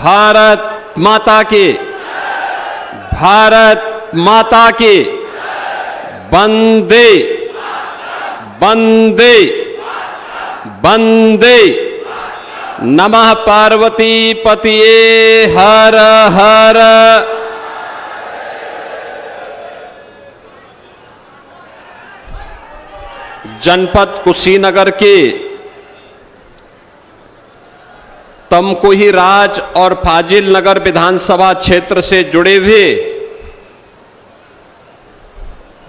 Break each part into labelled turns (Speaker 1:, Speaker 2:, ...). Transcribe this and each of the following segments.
Speaker 1: भारत माता की, भारत माता की, वंदे वंदे वंदे। नमः पार्वती पतिये हर हर। जनपद कुशीनगर के तमकुही राज और फाजिल नगर विधानसभा क्षेत्र से जुड़े हुए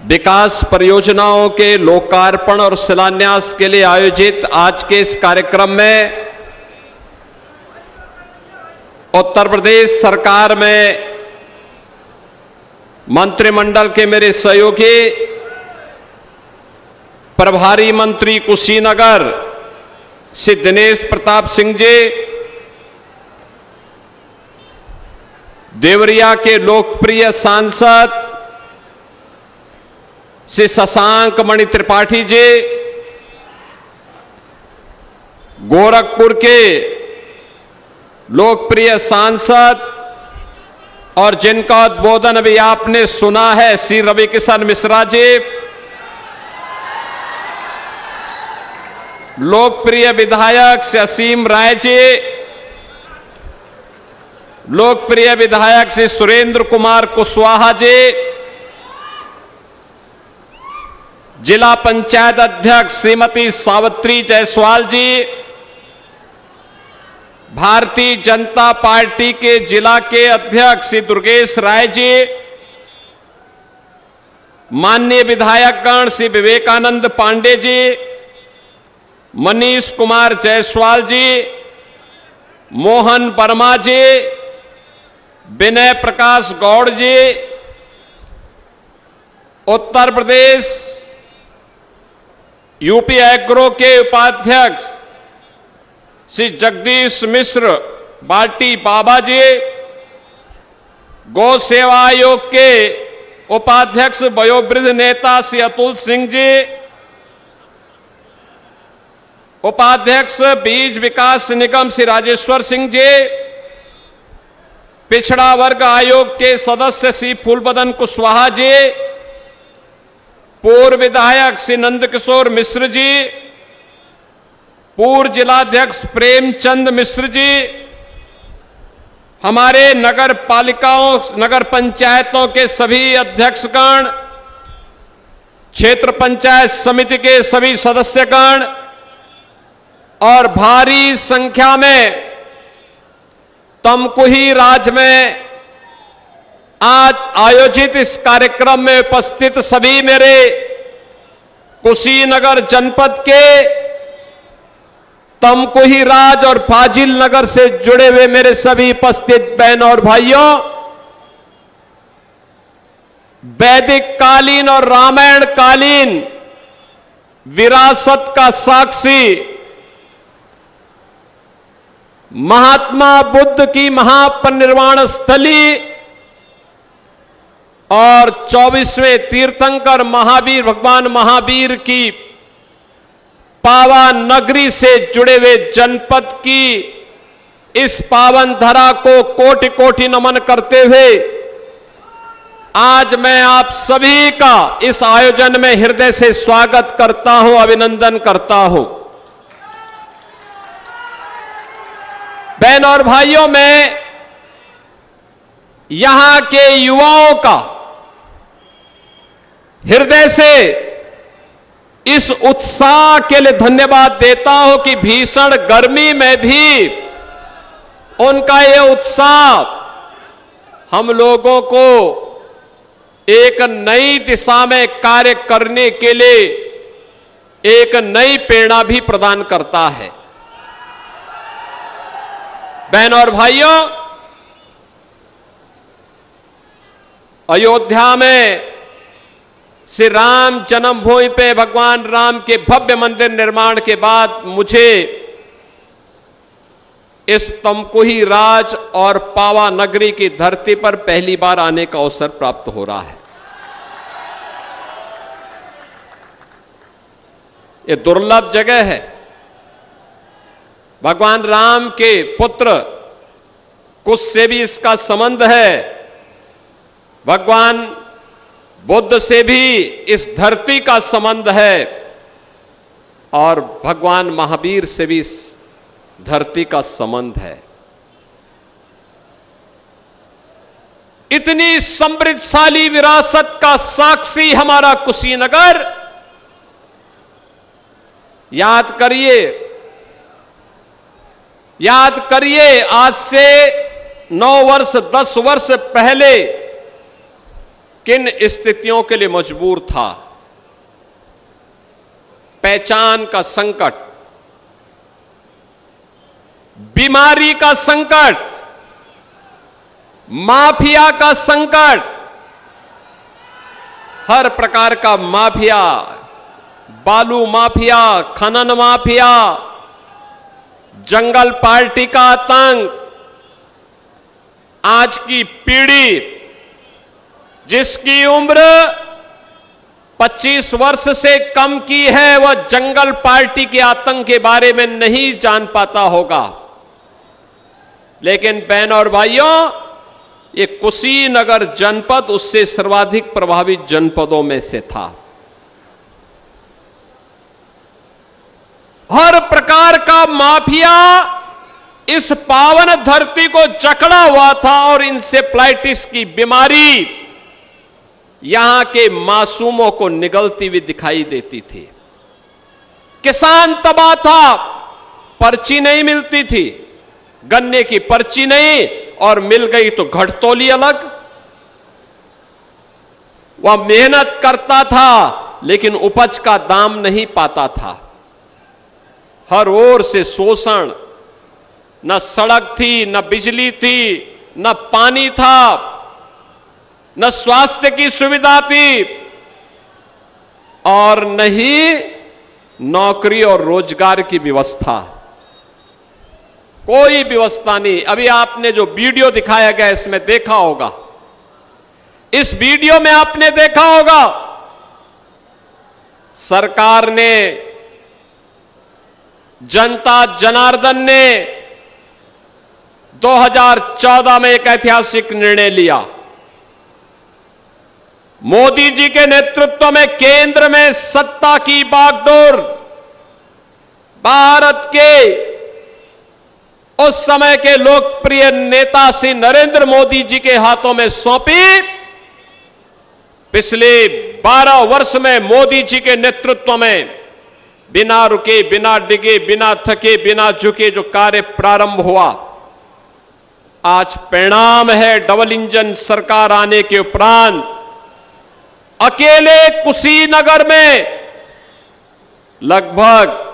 Speaker 1: विकास परियोजनाओं के लोकार्पण और शिलान्यास के लिए आयोजित आज के इस कार्यक्रम में उत्तर प्रदेश सरकार में मंत्रिमंडल के मेरे सहयोगी प्रभारी मंत्री कुशीनगर श्री दिनेश प्रताप सिंह जी, देवरिया के लोकप्रिय सांसद श्री शशांक मणि त्रिपाठी जी, गोरखपुर के लोकप्रिय सांसद और जिनका उद्बोधन अभी आपने सुना है श्री रविकिशन मिश्रा जी, लोकप्रिय विधायक श्री असीम राय जी, लोकप्रिय विधायक श्री सुरेंद्र कुमार कुशवाहा जी, जिला पंचायत अध्यक्ष श्रीमती सावित्री जायसवाल जी, भारतीय जनता पार्टी के जिला के अध्यक्ष श्री दुर्गेश राय जी, माननीय विधायकगण श्री विवेकानंद पांडे जी, मनीष कुमार जायसवाल जी, मोहन वर्मा जी, विनय प्रकाश गौड़ जी, उत्तर प्रदेश यूपी एग्रो के उपाध्यक्ष श्री जगदीश मिश्र बाल्टी बाबा जी, गौ सेवा आयोग के उपाध्यक्ष वयोवृद्ध नेता श्री अतुल सिंह जी, उपाध्यक्ष बीज विकास निगम श्री राजेश्वर सिंह जी, पिछड़ा वर्ग आयोग के सदस्य श्री फूलबदन कुशवाहा जी, पूर्व विधायक श्री नंदकिशोर मिश्र जी, पूर्व जिलाध्यक्ष प्रेमचंद मिश्र जी, हमारे नगर पालिकाओं नगर पंचायतों के सभी अध्यक्षगण, क्षेत्र पंचायत समिति के सभी सदस्यगण और भारी संख्या में तमकुही राज में आज आयोजित इस कार्यक्रम में उपस्थित सभी मेरे कुशीनगर जनपद के तमकुही राज और फाजिल नगर से जुड़े हुए मेरे सभी उपस्थित बहनों और भाइयों, वैदिक कालीन और रामायण कालीन विरासत का साक्षी महात्मा बुद्ध की महापरिनिर्वाण स्थली और 24वें तीर्थंकर महावीर भगवान महावीर की पावन नगरी से जुड़े हुए जनपद की इस पावन धरा को कोटि कोटि नमन करते हुए आज मैं आप सभी का इस आयोजन में हृदय से स्वागत करता हूं, अभिनंदन करता हूं। बहन और भाइयों, मैं यहां के युवाओं का हृदय से इस उत्साह के लिए धन्यवाद देता हूं कि भीषण गर्मी में भी उनका यह उत्साह हम लोगों को एक नई दिशा में कार्य करने के लिए एक नई प्रेरणा भी प्रदान करता है। बहनों और भाइयों, अयोध्या में श्री राम जन्मभूमि पे भगवान राम के भव्य मंदिर निर्माण के बाद मुझे इस तमकुही राज और पावा नगरी की धरती पर पहली बार आने का अवसर प्राप्त हो रहा है। ये दुर्लभ जगह है। भगवान राम के पुत्र कुछ से भी इसका संबंध है। भगवान बुद्ध से भी इस धरती का संबंध है और भगवान महावीर से भी इस धरती का संबंध है। इतनी समृद्धशाली विरासत का साक्षी हमारा कुशीनगर। याद करिए आज से 9 वर्ष 10 वर्ष पहले किन स्थितियों के लिए मजबूर था। पहचान का संकट, बीमारी का संकट, माफिया का संकट, हर प्रकार का माफिया, बालू माफिया, खनन माफिया, जंगल पार्टी का आतंक। आज की पीढ़ी जिसकी उम्र 25 वर्ष से कम की है, वह जंगल पार्टी के आतंक के बारे में नहीं जान पाता होगा। लेकिन बहनों और भाइयों, ये कुशीनगर जनपद उससे सर्वाधिक प्रभावित जनपदों में से था। हर प्रकार का माफिया इस पावन धरती को जकड़ा हुआ था और इंसेफ्लाइटिस की बीमारी यहां के मासूमों को निगलती हुई दिखाई देती थी। किसान तबाह था, पर्ची नहीं मिलती थी, गन्ने की पर्ची नहीं, और मिल गई तो घटतोली अलग। वह मेहनत करता था लेकिन उपज का दाम नहीं पाता था। हर ओर से शोषण, न सड़क थी, न बिजली थी, न पानी था, न स्वास्थ्य की सुविधा थी और न ही नौकरी और रोजगार की व्यवस्था। कोई व्यवस्था नहीं। अभी आपने जो वीडियो दिखाया गया इसमें देखा होगा, इस वीडियो में आपने देखा होगा सरकार ने, जनता जनार्दन ने 2014 में एक ऐतिहासिक निर्णय लिया। मोदी जी के नेतृत्व में केंद्र में सत्ता की बागडोर भारत के उस समय के लोकप्रिय नेता श्री नरेंद्र मोदी जी के हाथों में सौंपी। पिछले 12 वर्ष में मोदी जी के नेतृत्व में बिना रुके, बिना डिगे, बिना थके, बिना झुके जो कार्य प्रारंभ हुआ, आज परिणाम है डबल इंजन सरकार आने के उपरांत अकेले कुशीनगर में लगभग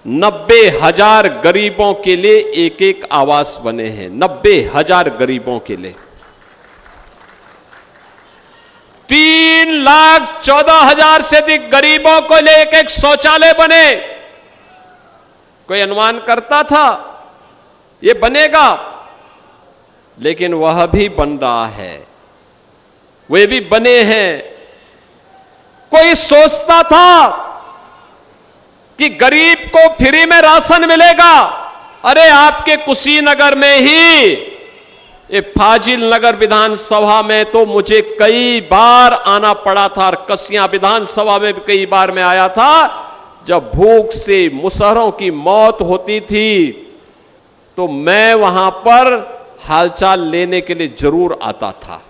Speaker 1: 90,000 गरीबों के लिए एक एक आवास बने हैं। 90,000 गरीबों के लिए 3,14,000 से अधिक गरीबों को लिए एक एक शौचालय बने। कोई अनुमान करता था ये बनेगा? लेकिन वह भी बन रहा है, वे भी बने हैं। कोई सोचता था कि गरीब को फ्री में राशन मिलेगा? अरे आपके कुशीनगर में ही, ये फाजिल नगर विधानसभा में तो मुझे कई बार आना पड़ा था और कसियां विधानसभा में भी कई बार मैं आया था। जब भूख से मुसहरों की मौत होती थी तो मैं वहां पर हालचाल लेने के लिए जरूर आता था।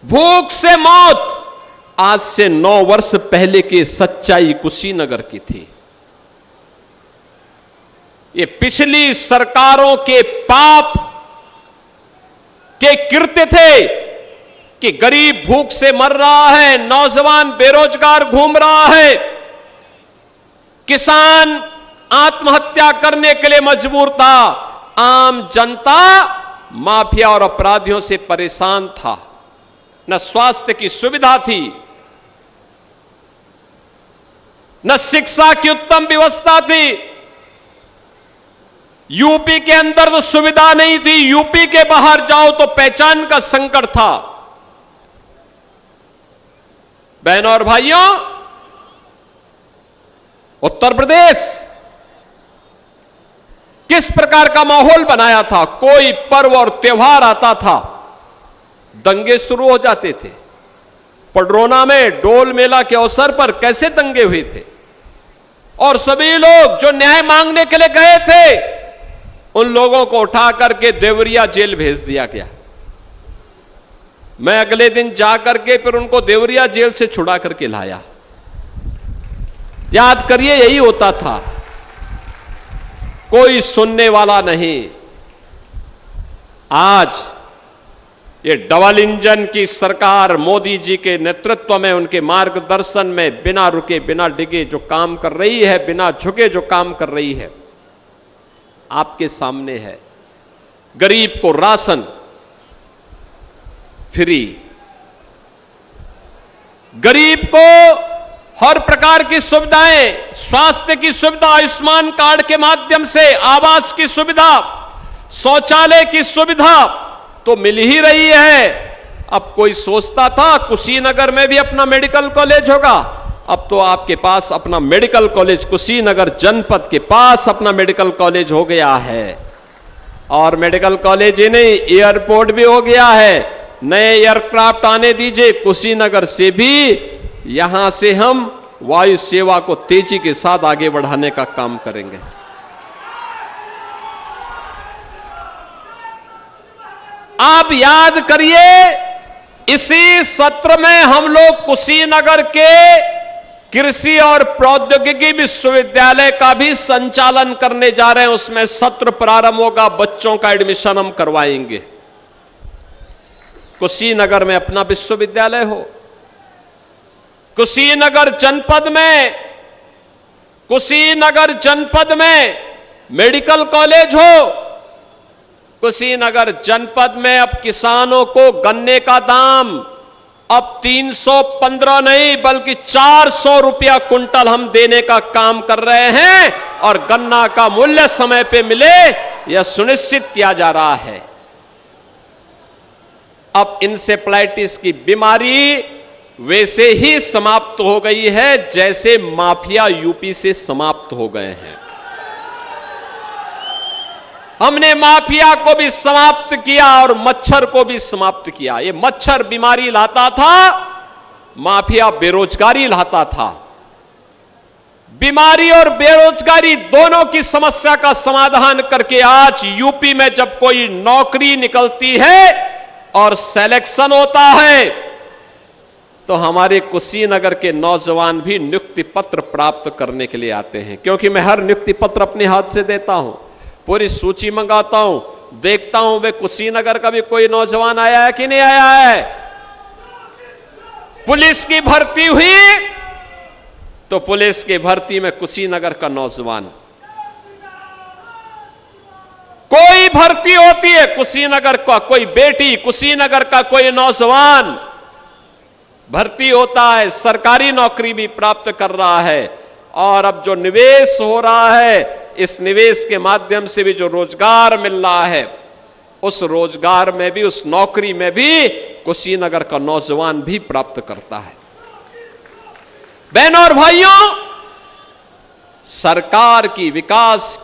Speaker 1: भूख से मौत आज से 9 वर्ष पहले की सच्चाई कुशीनगर की थी। ये पिछली सरकारों के पाप के कृत्य थे कि गरीब भूख से मर रहा है, नौजवान बेरोजगार घूम रहा है, किसान आत्महत्या करने के लिए मजबूर था, आम जनता माफिया और अपराधियों से परेशान था, न स्वास्थ्य की सुविधा थी, न शिक्षा की उत्तम व्यवस्था थी। यूपी के अंदर तो सुविधा नहीं थी, यूपी के बाहर जाओ तो पहचान का संकट था। बहनों और भाइयों, उत्तर प्रदेश किस प्रकार का माहौल बनाया था। कोई पर्व और त्योहार आता था, दंगे शुरू हो जाते थे। पडरौना में डोल मेला के अवसर पर कैसे दंगे हुए थे, और सभी लोग जो न्याय मांगने के लिए गए थे, उन लोगों को उठा करके देवरिया जेल भेज दिया गया। मैं अगले दिन जाकर के फिर उनको देवरिया जेल से छुड़ा करके लाया। याद करिए, यही होता था, कोई सुनने वाला नहीं। आज ये डबल इंजन की सरकार मोदी जी के नेतृत्व में, उनके मार्गदर्शन में बिना रुके बिना डिगे जो काम कर रही है, बिना झुके जो काम कर रही है, आपके सामने है। गरीब को राशन फ्री, गरीब को हर प्रकार की सुविधाएं, स्वास्थ्य की सुविधा आयुष्मान कार्ड के माध्यम से, आवास की सुविधा, शौचालय की सुविधा तो मिल ही रही है। अब कोई सोचता था कुशीनगर में भी अपना मेडिकल कॉलेज होगा, अब तो आपके पास अपना मेडिकल कॉलेज कुशीनगर जनपद के पास अपना मेडिकल कॉलेज हो गया है। और मेडिकल कॉलेज ही नहीं, एयरपोर्ट भी हो गया है। नए एयरक्राफ्ट आने दीजिए कुशीनगर से भी, यहां से हम वायु सेवा को तेजी के साथ आगे बढ़ाने का काम करेंगे। आप याद करिए, इसी सत्र में हम लोग कुशीनगर के कृषि और प्रौद्योगिकी विश्वविद्यालय का भी संचालन करने जा रहे हैं। उसमें सत्र प्रारंभ होगा, बच्चों का एडमिशन हम करवाएंगे। कुशीनगर में अपना विश्वविद्यालय हो, कुशीनगर जनपद में मेडिकल कॉलेज हो, कुशीनगर जनपद में अब किसानों को गन्ने का दाम अब 315 नहीं बल्कि 400 रुपया कुंटल हम देने का काम कर रहे हैं, और गन्ना का मूल्य समय पे मिले यह सुनिश्चित किया जा रहा है। अब इंसेफ्लाइटिस की बीमारी वैसे ही समाप्त हो गई है जैसे माफिया यूपी से समाप्त हो गए हैं। हमने माफिया को भी समाप्त किया और मच्छर को भी समाप्त किया। ये मच्छर बीमारी लाता था, माफिया बेरोजगारी लाता था। बीमारी और बेरोजगारी दोनों की समस्या का समाधान करके आज यूपी में जब कोई नौकरी निकलती है और सिलेक्शन होता है, तो हमारे कुशीनगर के नौजवान भी नियुक्ति पत्र प्राप्त करने के लिए आते हैं। क्योंकि मैं हर नियुक्ति पत्र अपने हाथ से देता हूं, पूरी सूची मंगाता हूं, देखता हूं वे कुशीनगर का भी कोई नौजवान आया है कि नहीं आया है। पुलिस की भर्ती हुई तो पुलिस की भर्ती में कुशीनगर का नौजवान, कोई भर्ती होती है कुशीनगर का कोई बेटी, कुशीनगर का कोई नौजवान भर्ती होता है, सरकारी नौकरी भी प्राप्त कर रहा है। और अब जो निवेश हो रहा है, इस निवेश के माध्यम से भी जो रोजगार मिल रहा है, उस रोजगार में भी, उस नौकरी में भी कुशीनगर का नौजवान भी प्राप्त करता है। बहनों और भाइयों, सरकार की विकास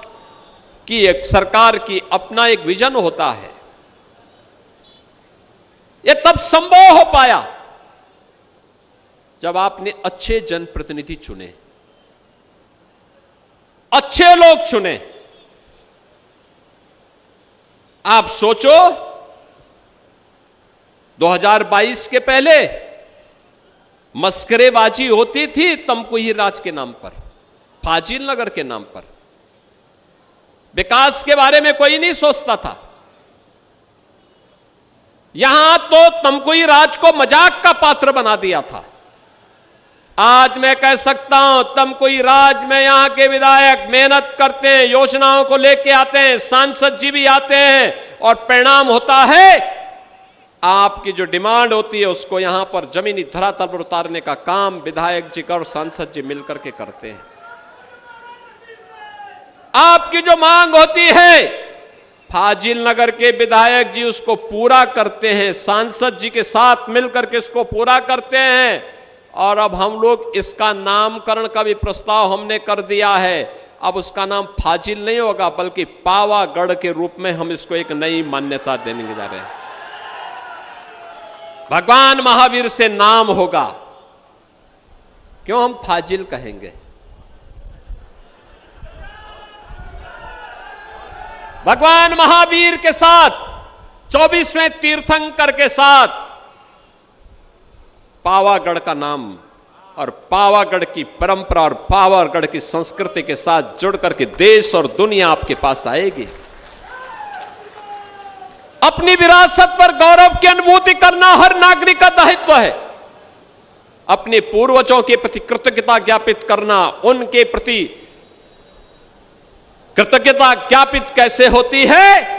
Speaker 1: की सरकार की अपना एक विजन होता है। यह तब संभव हो पाया जब आपने अच्छे जनप्रतिनिधि चुने, अच्छे लोग चुने। आप सोचो 2022 के पहले मस्करेबाजी होती थी तमकुही राज के नाम पर, फाजिल नगर के नाम पर। विकास के बारे में कोई नहीं सोचता था। यहां तो तमकुही राज को मजाक का पात्र बना दिया था। आज मैं कह सकता हूं, तमकुही राज में यहां के विधायक मेहनत करते हैं, योजनाओं को लेके आते हैं, सांसद जी भी आते हैं, और परिणाम होता है आपकी जो डिमांड होती है उसको यहां पर जमीनी धरातल पर उतारने का काम विधायक जी का और सांसद जी मिलकर के करते हैं। आपकी जो मांग होती है फाजिल नगर के विधायक जी उसको पूरा करते हैं, सांसद जी के साथ मिलकर के इसको पूरा करते हैं। और अब हम लोग इसका नामकरण का भी प्रस्ताव हमने कर दिया है। अब उसका नाम फाजिल नहीं होगा, बल्कि पावागढ़ के रूप में हम इसको एक नई मान्यता देने जा रहे हैं। भगवान महावीर से नाम होगा। क्यों हम फाजिल कहेंगे? भगवान महावीर के साथ 24वें तीर्थंकर के साथ पावागढ़ का नाम और पावागढ़ की परंपरा और पावागढ़ की संस्कृति के साथ जुड़ करके देश और दुनिया आपके पास आएगी। अपनी विरासत पर गौरव की अनुभूति करना हर नागरिक का दायित्व है। अपने पूर्वजों के प्रति कृतज्ञता ज्ञापित करना, उनके प्रति कृतज्ञता ज्ञापित कैसे होती है,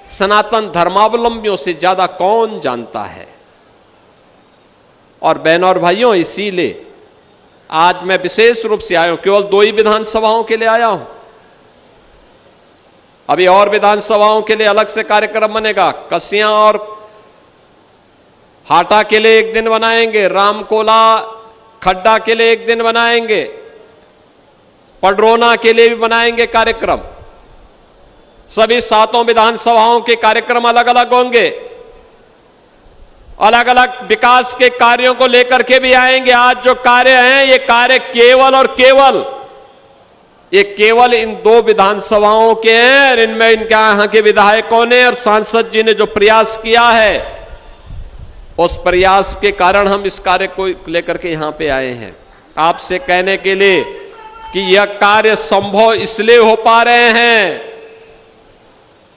Speaker 1: सनातन धर्मावलंबियों से ज्यादा कौन जानता है। और बहनों और भाइयों, इसीलिए आज मैं विशेष रूप से आया हूं। केवल 2 ही विधानसभाओं के लिए आया हूं। अभी और विधानसभाओं के लिए अलग से कार्यक्रम बनेगा। कसियां और हाटा के लिए एक दिन बनाएंगे, रामकोला खड्डा के लिए एक दिन बनाएंगे, पडरौना के लिए भी बनाएंगे कार्यक्रम। सभी 7 विधानसभाओं के कार्यक्रम अलग अलग होंगे। अलग अलग विकास के कार्यों को लेकर के भी आएंगे। आज जो कार्य हैं, ये कार्य केवल और केवल इन 2 विधानसभाओं के हैं। और इनमें इनके यहां के विधायकों ने और सांसद जी ने जो प्रयास किया है, उस प्रयास के कारण हम इस कार्य को लेकर के यहां पे आए हैं, आपसे कहने के लिए कि यह कार्य संभव इसलिए हो पा रहे हैं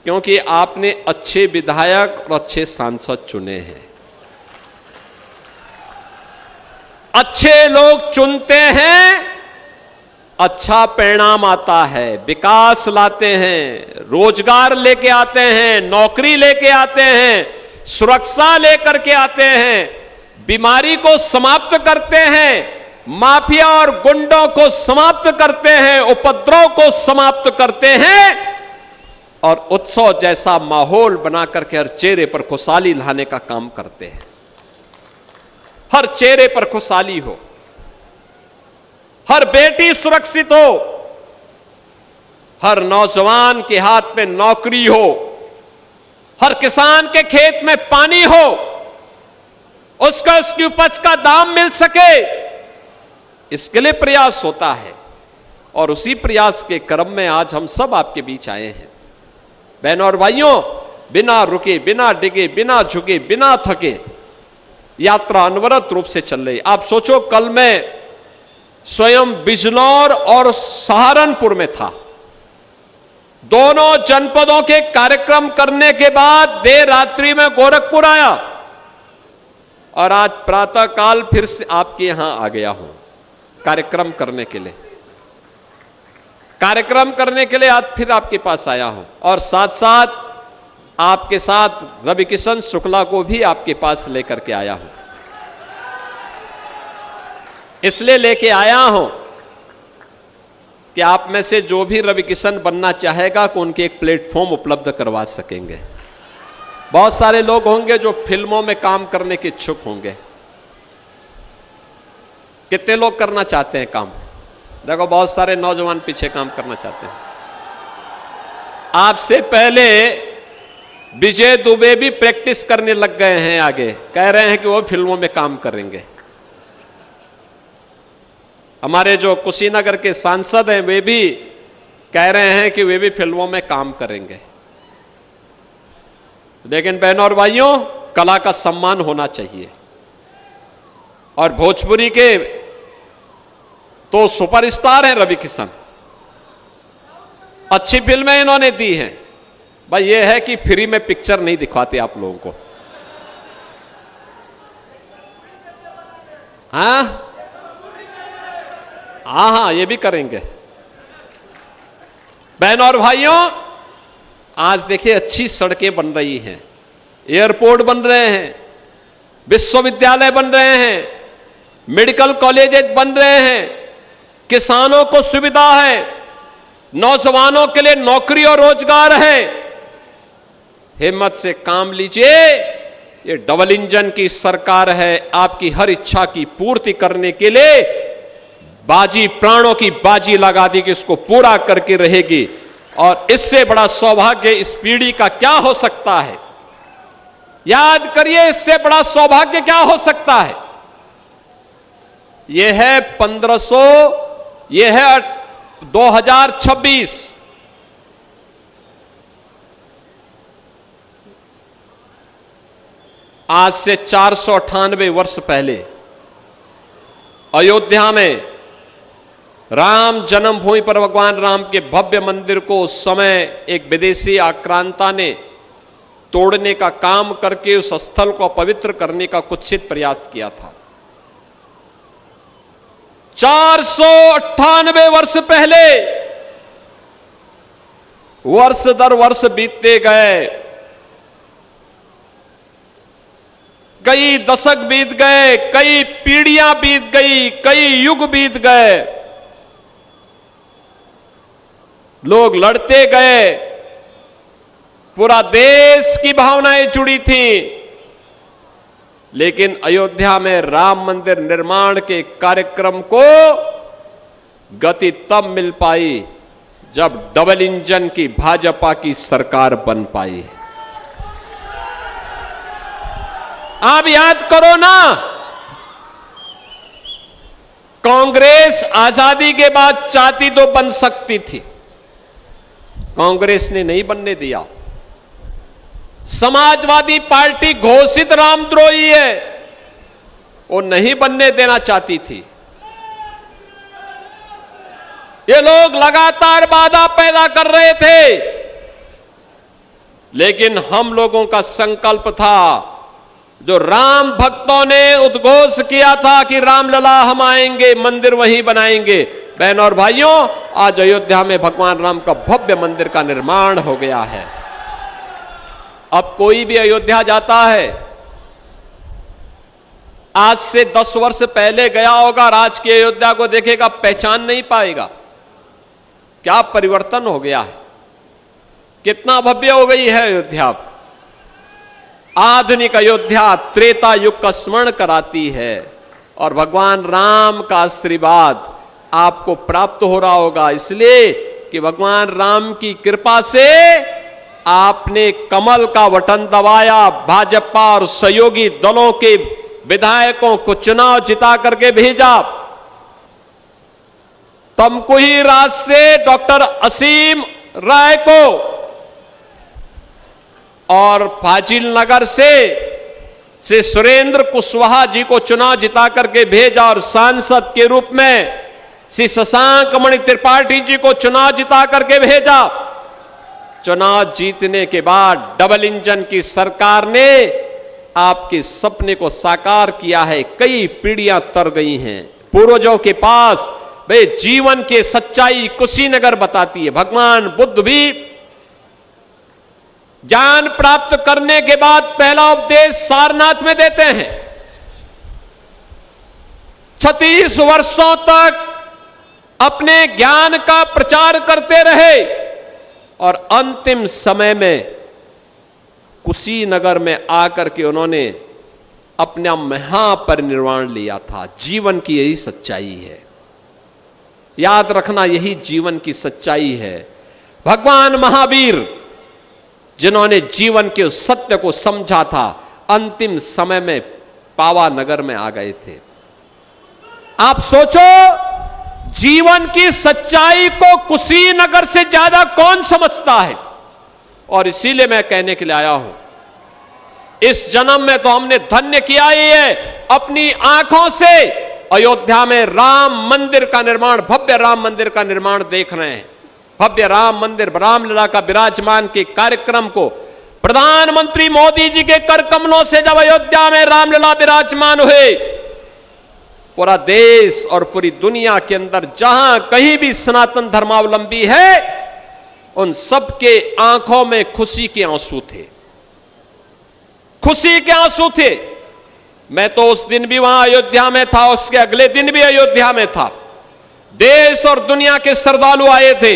Speaker 1: क्योंकि आपने अच्छे विधायक और अच्छे सांसद चुने हैं। अच्छे लोग चुनते हैं, अच्छा परिणाम आता है, विकास लाते हैं, रोजगार लेके आते हैं, नौकरी लेके आते हैं, सुरक्षा लेकर के आते हैं, बीमारी को समाप्त करते हैं, माफिया और गुंडों को समाप्त करते हैं, उपद्रव को समाप्त करते हैं और उत्सव जैसा माहौल बना करके हर चेहरे पर खुशहाली लाने का काम करते हैं। हर चेहरे पर खुशहाली हो, हर बेटी सुरक्षित हो, हर नौजवान के हाथ में नौकरी हो, हर किसान के खेत में पानी हो, उसको उसकी उपज का दाम मिल सके, इसके लिए प्रयास होता है। और उसी प्रयास के क्रम में आज हम सब आपके बीच आए हैं। बहनों और भाइयों, बिना रुके, बिना डिगे, बिना झुके, बिना थके यात्रा अनवरत रूप से चल रही। आप सोचो, कल मैं स्वयं बिजनौर और सहारनपुर में था। दोनों जनपदों के कार्यक्रम करने के बाद देर रात्रि में गोरखपुर आया और आज प्रातःकाल फिर से आपके यहां आ गया हूं कार्यक्रम करने के लिए। कार्यक्रम करने के लिए आज फिर आपके पास आया हूं और साथ साथ आपके साथ रविकिशन शुक्ला को भी आपके पास लेकर के आया हूं। इसलिए लेके आया हूं कि आप में से जो भी रविकिशन बनना चाहेगा को उनके एक प्लेटफॉर्म उपलब्ध करवा सकेंगे। बहुत सारे लोग होंगे जो फिल्मों में काम करने के इच्छुक होंगे। कितने लोग करना चाहते हैं काम? देखो, बहुत सारे नौजवान पीछे काम करना चाहते हैं। आपसे पहले विजय दुबे भी प्रैक्टिस करने लग गए हैं। आगे कह रहे हैं कि वो फिल्मों में काम करेंगे। हमारे जो कुशीनगर के सांसद हैं, वे भी कह रहे हैं कि वे भी फिल्मों में काम करेंगे। लेकिन बहनों और भाइयों, कला का सम्मान होना चाहिए। और भोजपुरी के तो सुपरस्टार हैं रविकिशन। अच्छी फिल्में इन्होंने दी हैं। भाई ये है कि फ्री में पिक्चर नहीं दिखवाते आप लोगों को। हाँ हाँ, ये भी करेंगे। बहनों और भाइयों, आज देखिए अच्छी सड़कें बन रही हैं, एयरपोर्ट बन रहे हैं, विश्वविद्यालय बन रहे हैं, मेडिकल कॉलेजेस बन रहे हैं, किसानों को सुविधा है, नौजवानों के लिए नौकरी और रोजगार है। हिम्मत से काम लीजिए। ये डबल इंजन की सरकार है। आपकी हर इच्छा की पूर्ति करने के लिए बाजी, प्राणों की बाजी लगा दी कि इसको पूरा करके रहेगी। और इससे बड़ा सौभाग्य इस पीढ़ी का क्या हो सकता है? याद करिए, इससे बड़ा सौभाग्य क्या हो सकता है? यह है 1500, यह है 2026। आज से 498 वर्ष पहले अयोध्या में राम जन्मभूमि पर भगवान राम के भव्य मंदिर को उस समय एक विदेशी आक्रांता ने तोड़ने का काम करके उस स्थल को अपवित्र करने का कुत्सित प्रयास किया था। 498 वर्ष पहले वर्ष दर वर्ष बीतते गए, कई दशक बीत गए, कई पीढ़ियां बीत गई, कई युग बीत गए, लोग लड़ते गए, पूरा देश की भावनाएं जुड़ी थी। लेकिन अयोध्या में राम मंदिर निर्माण के कार्यक्रम को गति तब मिल पाई जब डबल इंजन की भाजपा की सरकार बन पाई। आप याद करो ना, कांग्रेस आजादी के बाद चाहती तो बन सकती थी, कांग्रेस ने नहीं बनने दिया। समाजवादी पार्टी घोषित रामद्रोही है, वो नहीं बनने देना चाहती थी। ये लोग लगातार बाधा पैदा कर रहे थे, लेकिन हम लोगों का संकल्प था, जो राम भक्तों ने उद्घोष किया था कि रामलला हम आएंगे, मंदिर वहीं बनाएंगे। बहनों और भाइयों, आज अयोध्या में भगवान राम का भव्य मंदिर का निर्माण हो गया है। अब कोई भी अयोध्या जाता है, आज से 10 वर्ष पहले गया होगा, आज की अयोध्या को देखेगा, पहचान नहीं पाएगा। क्या परिवर्तन हो गया है, कितना भव्य हो गई है अयोध्या। आधुनिक अयोध्या त्रेता युग का स्मरण कराती है और भगवान राम का आशीर्वाद आपको प्राप्त हो रहा होगा, इसलिए कि भगवान राम की कृपा से आपने कमल का बटन दबाया, भाजपा और सहयोगी दलों के विधायकों को चुनाव जिता करके भेजा। तमकुही राज से डॉक्टर असीम राय को और फाजिल नगर से श्री सुरेंद्र कुशवाहा जी को चुनाव जिता करके भेजा और सांसद के रूप में श्री शशांक मणि त्रिपाठी जी को चुनाव जिता करके भेजा। चुनाव जीतने के बाद डबल इंजन की सरकार ने आपके सपने को साकार किया है। कई पीढ़ियां तर गई हैं। पूर्वजों के पास वे जीवन के सच्चाई कुशीनगर बताती है। भगवान बुद्ध भी ज्ञान प्राप्त करने के बाद पहला उपदेश सारनाथ में देते हैं। 36 वर्षों तक अपने ज्ञान का प्रचार करते रहे और अंतिम समय में कुशीनगर में आकर के उन्होंने अपना महापरिनिर्वाण लिया था। जीवन की यही सच्चाई है, याद रखना, यही जीवन की सच्चाई है। भगवान महावीर जिन्होंने जीवन के सत्य को समझा था, अंतिम समय में पावानगर में आ गए थे। आप सोचो, जीवन की सच्चाई को कुशीनगर से ज्यादा कौन समझता है। और इसीलिए मैं कहने के लिए आया हूं, इस जन्म में तो हमने धन्य किया ही है, अपनी आंखों से अयोध्या में राम मंदिर का निर्माण, भव्य राम मंदिर का निर्माण देख रहे हैं। भव्य राम मंदिर, रामलला का विराजमान के कार्यक्रम को प्रधानमंत्री मोदी जी के कर कमलों से जब अयोध्या में रामलला विराजमान हुए, पूरा देश और पूरी दुनिया के अंदर जहां कहीं भी सनातन धर्मावलंबी है, उन सबके आंखों में खुशी के आंसू थे, खुशी के आंसू थे। मैं तो उस दिन भी वहां अयोध्या में था, उसके अगले दिन भी अयोध्या में था। देश और दुनिया के श्रद्धालु आए थे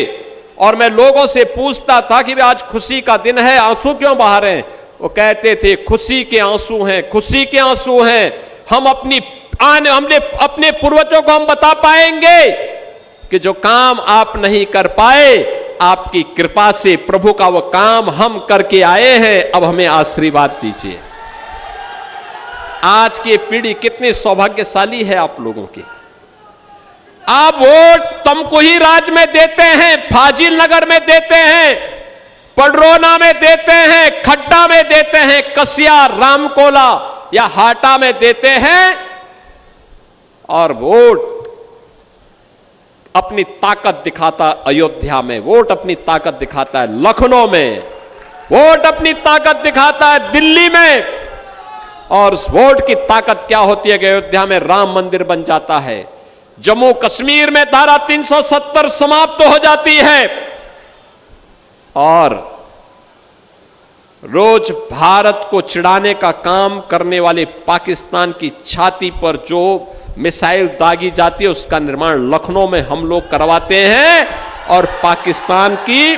Speaker 1: और मैं लोगों से पूछता था कि आज खुशी का दिन है, आंसू क्यों बहा रहे हैं। वो कहते थे खुशी के आंसू हैं, खुशी के आंसू हैं। हम अपनी हमने अपने पूर्वजों को हम बता पाएंगे कि जो काम आप नहीं कर पाए, आपकी कृपा से प्रभु का वो काम हम करके आए हैं, अब हमें आशीर्वाद दीजिए। आज की पीढ़ी कितनी सौभाग्यशाली है आप लोगों की। आप वोट तुमको ही राज्य में देते हैं, फाजिल नगर में देते हैं, पडरौना में देते हैं, खड्डा में देते हैं, कसिया, रामकोला या हाटा में देते हैं, और वोट अपनी ताकत दिखाता अयोध्या में, वोट अपनी ताकत दिखाता है लखनऊ में, वोट अपनी ताकत दिखाता है दिल्ली में, और उस वोट की ताकत क्या होती है कि अयोध्या में राम मंदिर बन जाता है, जम्मू कश्मीर में धारा 370 समाप्त हो जाती है, और रोज भारत को चिढ़ाने का काम करने वाले पाकिस्तान की छाती पर जो मिसाइल दागी जाती है उसका निर्माण लखनऊ में हम लोग करवाते हैं, और पाकिस्तान की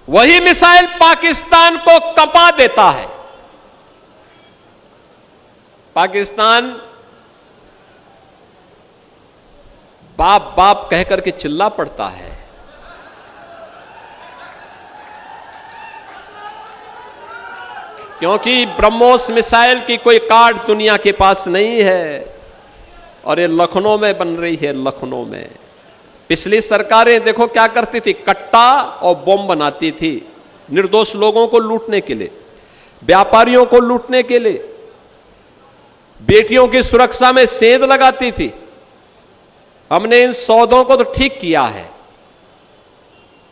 Speaker 1: वही मिसाइल पाकिस्तान को कपा देता है। पाकिस्तान बाप बाप कहकर के चिल्ला पड़ता है, क्योंकि ब्रह्मोस मिसाइल की कोई कार्ड दुनिया के पास नहीं है, और ये लखनऊ में बन रही है। लखनऊ में पिछली सरकारें देखो क्या करती थी, कट्टा और बम बनाती थी निर्दोष लोगों को लूटने के लिए, व्यापारियों को लूटने के लिए, बेटियों की सुरक्षा में सेंध लगाती थी। हमने इन सौदों को तो ठीक किया है,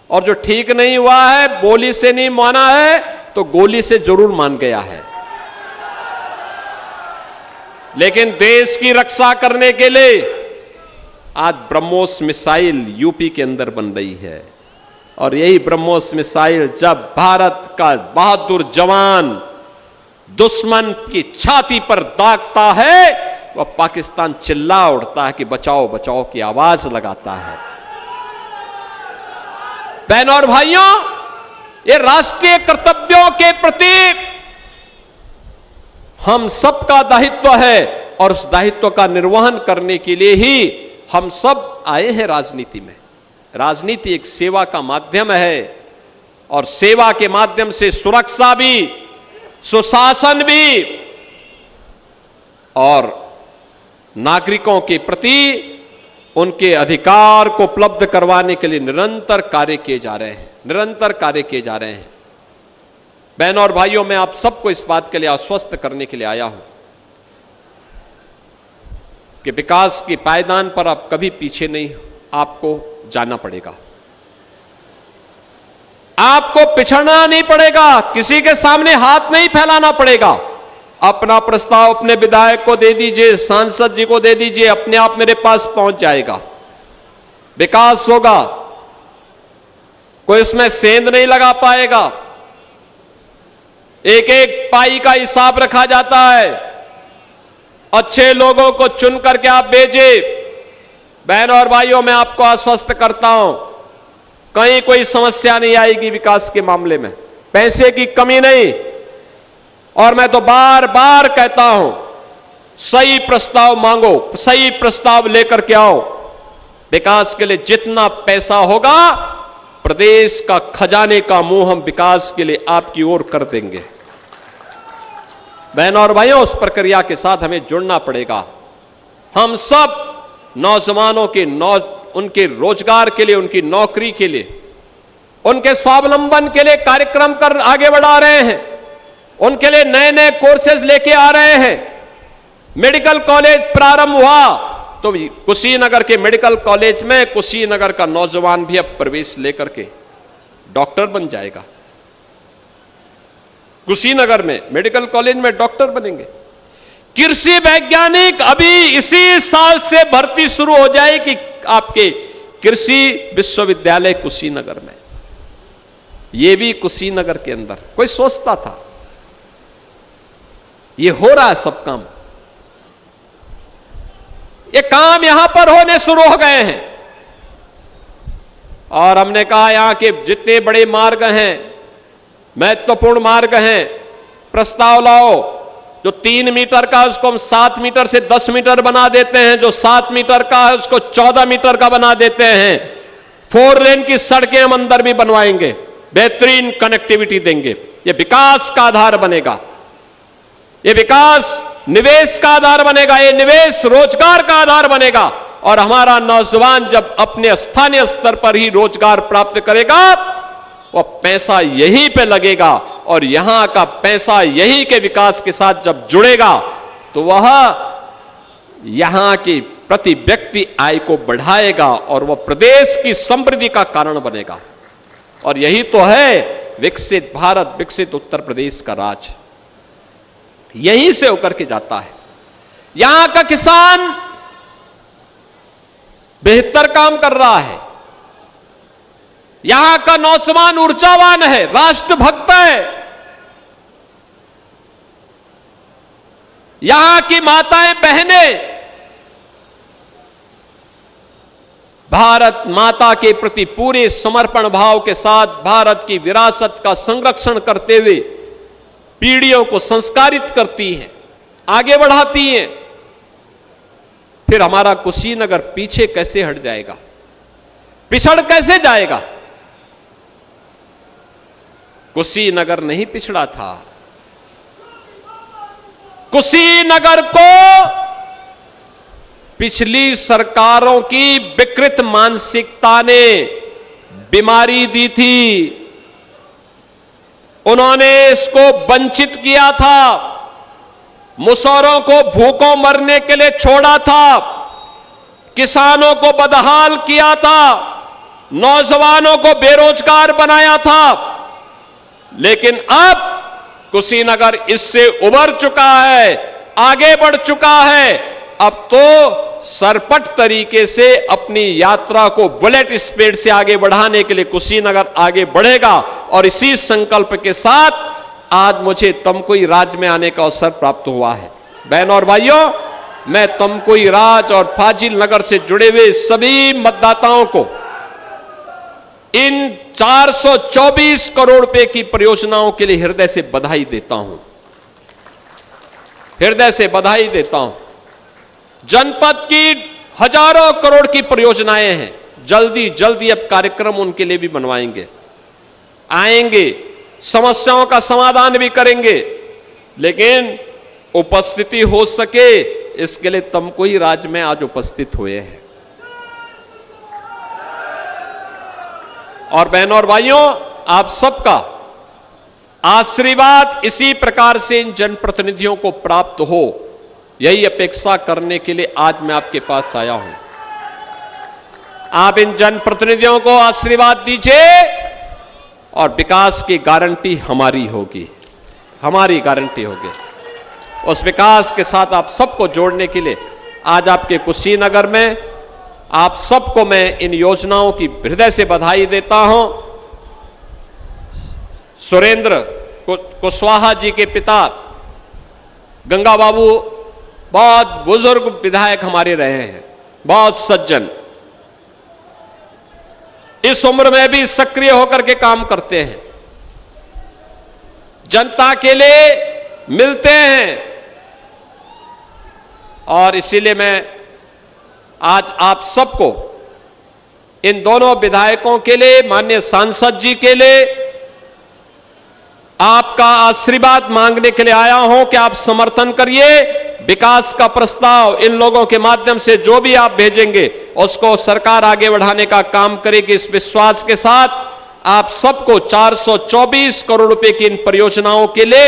Speaker 1: और जो ठीक नहीं हुआ है, बोली से नहीं माना है तो गोली से जरूर मान गया है। लेकिन देश की रक्षा करने के लिए आज ब्रह्मोस मिसाइल यूपी के अंदर बन रही है, और यही ब्रह्मोस मिसाइल जब भारत का बहादुर जवान दुश्मन की छाती पर दागता है, वह पाकिस्तान चिल्ला उठता है कि बचाओ बचाओ की आवाज लगाता है। बहनों और भाइयों, ये राष्ट्रीय कर्तव्यों के प्रति हम सबका दायित्व है, और उस दायित्व का निर्वहन करने के लिए ही हम सब आए हैं राजनीति में। राजनीति एक सेवा का माध्यम है, और सेवा के माध्यम से सुरक्षा भी, सुशासन भी, और नागरिकों के प्रति उनके अधिकार को उपलब्ध करवाने के लिए निरंतर कार्य किए जा रहे हैं, निरंतर कार्य किए जा रहे हैं। बहनों और भाइयों, मैं आप सबको इस बात के लिए आश्वस्त करने के लिए आया हूं कि विकास के पायदान पर आप कभी पीछे नहीं, आपको जाना पड़ेगा, आपको पिछड़ना नहीं पड़ेगा, किसी के सामने हाथ नहीं फैलाना पड़ेगा। अपना प्रस्ताव अपने विधायक को दे दीजिए, सांसद जी को दे दीजिए, अपने आप मेरे पास पहुंच जाएगा, विकास होगा, कोई उसमें सेंध नहीं लगा पाएगा। एक एक पाई का हिसाब रखा जाता है, अच्छे लोगों को चुन करके आप भेजिए। बहनों और भाइयों, मैं आपको आश्वस्त करता हूं, कहीं कोई समस्या नहीं आएगी विकास के मामले में, पैसे की कमी नहीं। और मैं तो बार बार कहता हूं, सही प्रस्ताव मांगो, सही प्रस्ताव लेकर के आओ। विकास के लिए जितना पैसा होगा, प्रदेश का खजाने का मुंह हम विकास के लिए आपकी ओर कर देंगे। बहनों और भाइयों, उस प्रक्रिया के साथ हमें जुड़ना पड़ेगा। हम सब नौजवानों के उनके रोजगार के लिए, उनकी नौकरी के लिए, उनके स्वावलंबन के लिए कार्यक्रम कर आगे बढ़ा रहे हैं, उनके लिए नए नए कोर्सेज लेके आ रहे हैं। मेडिकल कॉलेज प्रारंभ हुआ तो कुशीनगर के मेडिकल कॉलेज में कुशीनगर का नौजवान भी अब प्रवेश लेकर के डॉक्टर बन जाएगा। कुशीनगर में मेडिकल कॉलेज में डॉक्टर बनेंगे। कृषि वैज्ञानिक अभी इसी साल से भर्ती शुरू हो जाएगी आपके कृषि विश्वविद्यालय कुशीनगर में। यह भी कुशीनगर के अंदर, कोई सोचता था? यह हो रहा है सब काम। ये काम यहां पर होने शुरू हो गए हैं, और हमने कहा यहां के जितने बड़े मार्ग हैं, महत्वपूर्ण मार्ग हैं, प्रस्ताव लाओ, जो 3 मीटर का है उसको हम 7 मीटर से 10 मीटर बना देते हैं, जो 7 मीटर का है उसको 14 मीटर का बना देते हैं। 4 लेन की सड़कें हम अंदर भी बनवाएंगे, बेहतरीन कनेक्टिविटी देंगे। यह विकास का आधार बनेगा, यह विकास निवेश का आधार बनेगा, यह निवेश रोजगार का आधार बनेगा। और हमारा नौजवान जब अपने स्थानीय स्तर पर ही रोजगार प्राप्त करेगा, वह पैसा यहीं पे लगेगा और यहां का पैसा यहीं के विकास के साथ जब जुड़ेगा तो वह यहां की प्रति व्यक्ति आय को बढ़ाएगा और वह प्रदेश की समृद्धि का कारण बनेगा। और यही तो है विकसित भारत, विकसित उत्तर प्रदेश का राज, यहीं से होकर के जाता है। यहां का किसान बेहतर काम कर रहा है, यहां का नौजवान ऊर्जावान है, राष्ट्रभक्त है, यहां की माताएं बहनें भारत माता के प्रति पूरे समर्पण भाव के साथ भारत की विरासत का संरक्षण करते हुए पीढ़ियों को संस्कारित करती हैं, आगे बढ़ाती हैं। फिर हमारा कुशीनगर पीछे कैसे हट जाएगा, पिछड़ कैसे जाएगा? कुशीनगर नहीं पिछड़ा था, कुशीनगर को पिछली सरकारों की विकृत मानसिकता ने बीमारी दी थी। उन्होंने इसको वंचित किया था, मुसौरों को भूखों मरने के लिए छोड़ा था, किसानों को बदहाल किया था, नौजवानों को बेरोजगार बनाया था। लेकिन अब कुशीनगर इससे उबर चुका है, आगे बढ़ चुका है। अब तो सरपट तरीके से अपनी यात्रा को बुलेट स्पीड से आगे बढ़ाने के लिए कुशीनगर आगे बढ़ेगा। और इसी संकल्प के साथ आज मुझे तमकुही राज में आने का अवसर प्राप्त हुआ है। बहनों और भाइयों, मैं तमकुही राज और फाजिल नगर से जुड़े हुए सभी मतदाताओं को इन 424 करोड़ रुपए की परियोजनाओं के लिए हृदय से बधाई देता हूं, हृदय से बधाई देता हूं। जनपद की हजारों करोड़ की परियोजनाएं हैं, जल्दी जल्दी अब कार्यक्रम उनके लिए भी बनवाएंगे, आएंगे, समस्याओं का समाधान भी करेंगे। लेकिन उपस्थिति हो सके इसके लिए तमकुही राज में आज उपस्थित हुए हैं। और बहनों और भाइयों, आप सबका आशीर्वाद इसी प्रकार से इन जनप्रतिनिधियों को प्राप्त हो, यही अपेक्षा करने के लिए आज मैं आपके पास आया हूं। आप इन जनप्रतिनिधियों को आशीर्वाद दीजिए और विकास की गारंटी हमारी होगी, हमारी गारंटी होगी। उस विकास के साथ आप सबको जोड़ने के लिए आज आपके कुशीनगर में आप सबको मैं इन योजनाओं की हृदय से बधाई देता हूं। सुरेंद्र कुशवाहा जी के पिता गंगा बाबू बहुत बुजुर्ग विधायक हमारे रहे हैं, बहुत सज्जन, इस उम्र में भी सक्रिय होकर के काम करते हैं, जनता के लिए मिलते हैं। और इसीलिए मैं आज आप सबको, इन दोनों विधायकों के लिए, माननीय सांसद जी के लिए आपका आशीर्वाद मांगने के लिए आया हूं कि आप समर्थन करिए। विकास का प्रस्ताव इन लोगों के माध्यम से जो भी आप भेजेंगे उसको सरकार आगे बढ़ाने का काम करेगी। इस विश्वास के साथ आप सबको 424 करोड़ रुपए की इन परियोजनाओं के लिए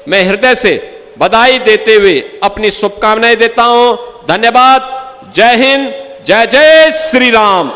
Speaker 1: मैं हृदय से बधाई देते हुए अपनी शुभकामनाएं देता हूं। धन्यवाद। जय हिंद, जय जय श्री राम।